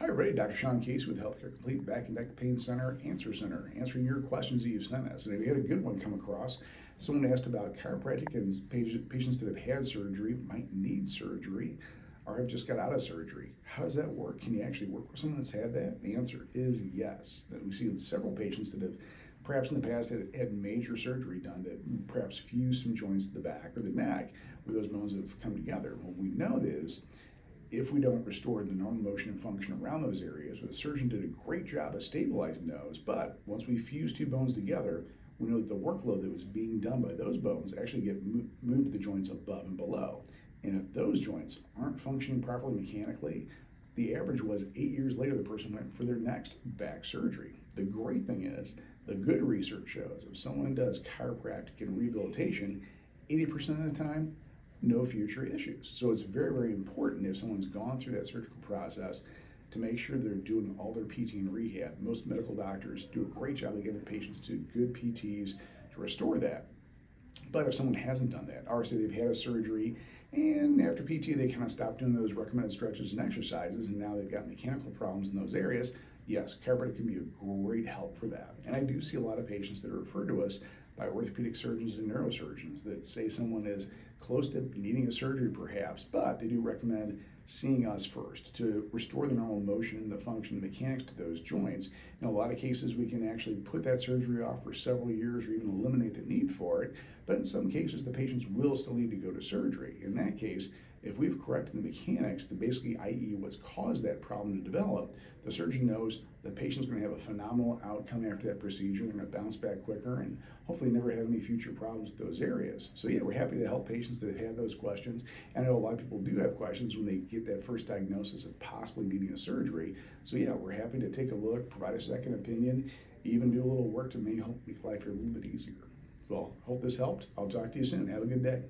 Hi, everybody. Dr. Sean Casey with Healthcare Complete Back and Neck Pain Center, answering your questions that you've sent us. And we had a good one come across. Someone asked about chiropractic and patients that have had surgery, might need surgery, or have just got out of surgery. How does that work? Can you actually work with someone that's had that? The answer is yes. We see several patients that have perhaps in the past had major surgery done to perhaps fuse some joints to the back or the neck where those bones have come together. What we know is if we don't restore the normal motion and function around those areas, the surgeon did a great job of stabilizing those, but once we fuse two bones together, we know that the workload that was being done by those bones actually get moved to the joints above and below. And if those joints aren't functioning properly mechanically, the average was 8 years later, the person went for their next back surgery. The great thing is, the good research shows if someone does chiropractic and rehabilitation, 80% of the time, no future issues. So it's very, very important if someone's gone through that surgical process to make sure they're doing all their PT and rehab. Most medical doctors do a great job of getting their patients to good PTs to restore that. But if someone hasn't done that, or say they've had a surgery and after PT they kind of stopped doing those recommended stretches and exercises and now they've got mechanical problems in those areas, yes, chiropractic can be a great help for that. And I do see a lot of patients that are referred to us by orthopedic surgeons and neurosurgeons that say someone is close to needing a surgery perhaps, but they do recommend seeing us first to restore the normal motion, the function, the mechanics to those joints. In a lot of cases, we can actually put that surgery off for several years or even eliminate the need for it. But in some cases, the patients will still need to go to surgery. In that case, if we've corrected the mechanics, basically, i.e. what's caused that problem to develop, the surgeon knows the patient's going to have a phenomenal outcome after that procedure. They're going to bounce back quicker and hopefully never have any future problems with those areas. So yeah, we're happy to help patients that have had those questions. I know a lot of people do have questions when they get that first diagnosis of possibly needing a surgery. So yeah, we're happy to take a look, provide a second opinion, even do a little work to make life a little bit easier. So hope this helped. I'll talk to you soon. Have a good day.